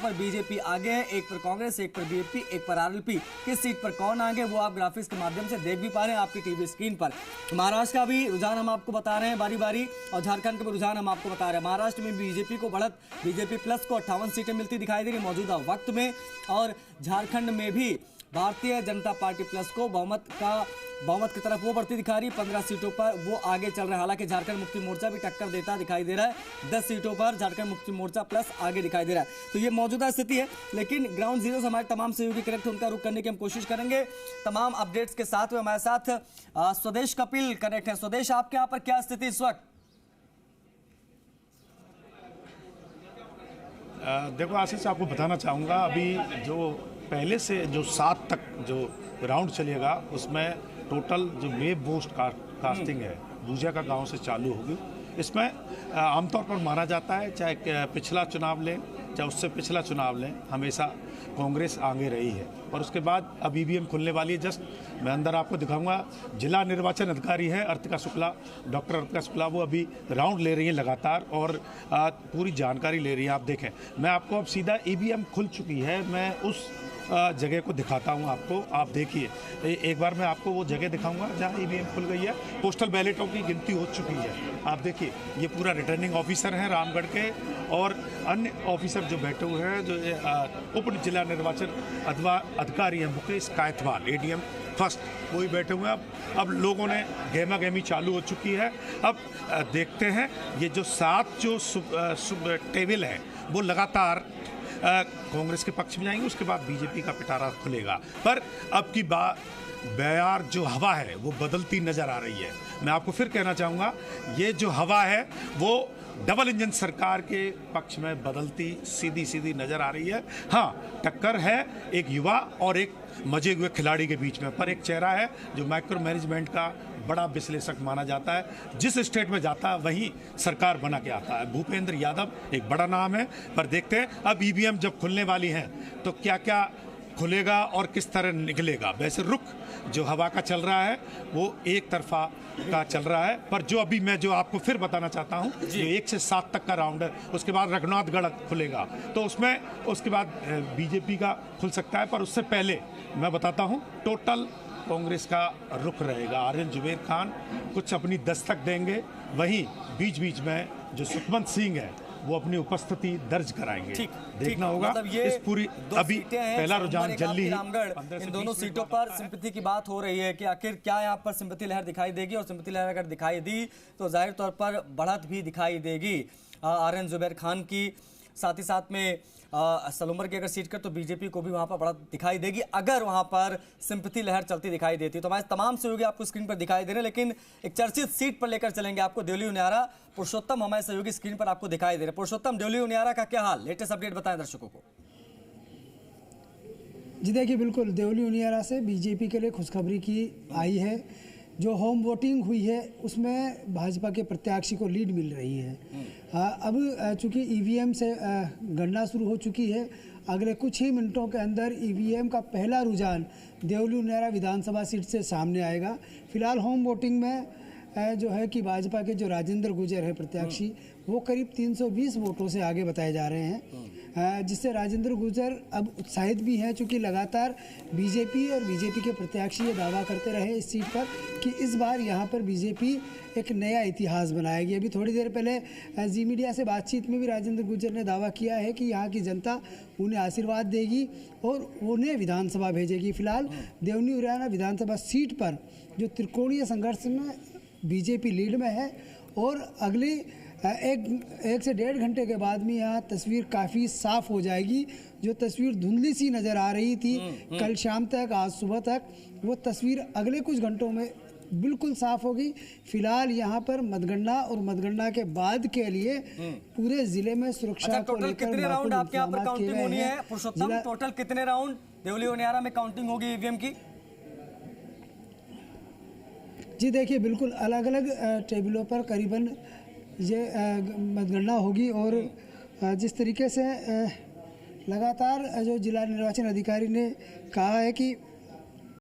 पर बीजेपी आगे है, एक पर कांग्रेस, एक पर बीएपी, एक पर आरएलपी। किस सीट पर कौन आगे वो आप ग्राफिक्स के माध्यम से देख भी पा रहे हैं आपकी टीवी स्क्रीन पर। महाराष्ट्र का भी रुझान हम आपको बता रहे हैं बारी बारी, और झारखंड का भी रुझान हम आपको बता रहे हैं। महाराष्ट्र में बीजेपी को बढ़त, बीजेपी प्लस को 58 सीटें मिलती दिखाई दे रही मौजूदा वक्त में, और झारखंड में भी भारतीय जनता पार्टी प्लस को बहुमत की तरफ वो बढ़ती दिखा रही। 15 सीटों पर वो आगे चल रहा है। हालांकि झारखंड मुक्ति मोर्चा भी टक्कर देता दिखाई दे रहा है। 10 सीटों पर झारखंड मुक्ति मोर्चा प्लस आगे दिखाई दे रहा है। तो ये मौजूदा स्थिति है, लेकिन ग्राउंड जीरो से हमारे तमाम सहयोगी कनेक्ट, उनका रुख करने की हम कोशिश करेंगे तमाम अपडेट्स के साथ। में हमारे साथ स्वदेश कपिल कनेक्ट है। स्वदेश, आपके यहाँ पर क्या स्थिति इस वक्त? देखो आशीष, आपको बताना चाहूँगा, अभी जो पहले से जो 7 तक जो राउंड चलेगा उसमें टोटल जो वेब पोस्ट कास्टिंग है दूजिया का गांव से चालू होगी। इसमें आमतौर पर माना जाता है, चाहे पिछला चुनाव लें चाहे उससे पिछला चुनाव लें, हमेशा कांग्रेस आगे रही है। और उसके बाद अब ईवीएम खुलने वाली है। जस्ट मैं अंदर आपको दिखाऊंगा, जिला निर्वाचन अधिकारी है अर्तिका शुक्ला, डॉक्टर अर्तिका शुक्ला, वो अभी राउंड ले रही हैं लगातार और पूरी जानकारी ले रही हैं। आप देखें, मैं आपको अब सीधा ईवीएम खुल चुकी है, मैं उस जगह को दिखाता हूं आपको। आप देखिए, एक बार मैं आपको वो जगह दिखाऊंगा जहां ईवीएम खुल गई है। पोस्टल बैलेटों की गिनती हो चुकी है। आप देखिए, ये पूरा रिटर्निंग ऑफिसर हैं रामगढ़ के, और अन्य ऑफिसर जो बैठे हुए हैं, जो उप जिला निर्वाचन अधिकारी हैं मुकेश कायतवाल, एडीएम फर्स्ट, वही बैठे हुए हैं। अब लोगों ने गहमा गहमी चालू हो चुकी है। अब देखते हैं ये जो 7 जो टेबल हैं वो लगातार कांग्रेस के पक्ष में जाएंगे, उसके बाद बीजेपी का पिटारा खुलेगा। पर अब की बयार जो हवा है वो बदलती नजर आ रही है। मैं आपको फिर कहना चाहूँगा, ये जो हवा है वो डबल इंजन सरकार के पक्ष में बदलती सीधी नजर आ रही है। हाँ, टक्कर है एक युवा और एक मजे हुए खिलाड़ी के बीच में, पर एक चेहरा है जो माइक्रो मैनेजमेंट का बड़ा विश्लेषक माना जाता है। जिस स्टेट में जाता है वहीं सरकार बना के आता है। भूपेंद्र यादव एक बड़ा नाम है, पर देखते हैं अब ईवीएम जब खुलने वाली हैं तो क्या क्या खुलेगा और किस तरह निकलेगा। वैसे रुख जो हवा का चल रहा है वो एक तरफा का चल रहा है, पर जो अभी मैं जो आपको फिर बताना चाहता हूँ, जो 1 से 7 तक का राउंड है, उसके बाद रघुनाथगढ़ खुलेगा, तो उसमें उसके बाद बीजेपी का खुल सकता है। पर उससे पहले मैं बताता हूँ, टोटल कांग्रेस का रुख रहेगा। आर्यन जुबेर खान कुछ अपनी दस्तक देंगे, वहीं बीच बीच में जो सुखवंत सिंह है वो अपनी उपस्थिति दर्ज कराएंगे। देखना होगा। मतलब ये इस पूरी अभी पहला रुझान जल्दी रामगढ़, इन दोनों सीटों पर सिंपैथी की बात हो रही है कि आखिर क्या यहाँ पर सिंपैथी लहर दिखाई देगी, और सिंपैथी लहर अगर दिखाई दी तो जाहिर तौर पर बढ़त भी दिखाई देगी आर्यन जुबैर खान की। साथ ही साथ में सलूमर की अगर सीट कर तो बीजेपी को भी वहां पर बढ़त दिखाई देगी, अगर वहां पर सिंपैथी लहर चलती दिखाई देती। तो हमारे तमाम सहयोगी आपको स्क्रीन पर दिखाई दे रहे हैं, लेकिन एक चर्चित सीट पर लेकर चलेंगे आपको। देवली उनियारा, पुरुषोत्तम हमारे सहयोगी स्क्रीन पर आपको दिखाई दे रहे हैं। पुरुषोत्तम, देवली उनियारा का क्या हाल, लेटेस्ट अपडेट बताएं दर्शकों को। जी देखिए, बिल्कुल देवली उनियारा से बीजेपी के लिए खुशखबरी की आई है। जो होम वोटिंग हुई है उसमें भाजपा के प्रत्याशी को लीड मिल रही है। अब चूंकि ईवीएम से गणना शुरू हो चुकी है, अगले कुछ ही मिनटों के अंदर ईवीएम का पहला रुझान देवली उनियारा विधानसभा सीट से सामने आएगा। फिलहाल होम वोटिंग में जो है कि भाजपा के जो राजेंद्र गुर्जर है प्रत्याशी, वो करीब 320 वोटों से आगे बताए जा रहे हैं, जिससे राजेंद्र गुर्जर अब उत्साहित भी हैं, चूँकि लगातार बीजेपी और बीजेपी के प्रत्याशी ये दावा करते रहे इस सीट पर कि इस बार यहाँ पर बीजेपी एक नया इतिहास बनाएगी। अभी थोड़ी देर पहले जी मीडिया से बातचीत में भी राजेंद्र गुर्जर ने दावा किया है कि यहाँ की जनता उन्हें आशीर्वाद देगी और उन्हें विधानसभा भेजेगी। फिलहाल देवली उनियारा विधानसभा सीट पर जो त्रिकोणीय संघर्ष में बीजेपी लीड में है, और अगली एक से 1.5 घंटे के बाद में यहाँ तस्वीर काफ़ी साफ हो जाएगी। जो तस्वीर धुंधली सी नज़र आ रही थी कल शाम तक, आज सुबह तक, वो तस्वीर अगले कुछ घंटों में बिल्कुल साफ होगी। फिलहाल यहाँ पर मतगणना और मतगणना के बाद के लिए पूरे जिले में सुरक्षा को लेकर कितने राउंड आपके यहाँ पर काउंटिंग होनी है पुरुषोत्तम? टोटल कितने राउंड देवली उनियारा में काउंटिंग होगी ईवीएम की? जी देखिए, बिल्कुल अलग अलग टेबलों पर करीबन ये मतगणना होगी, और जिस तरीके से लगातार जो जिला निर्वाचन अधिकारी ने कहा है कि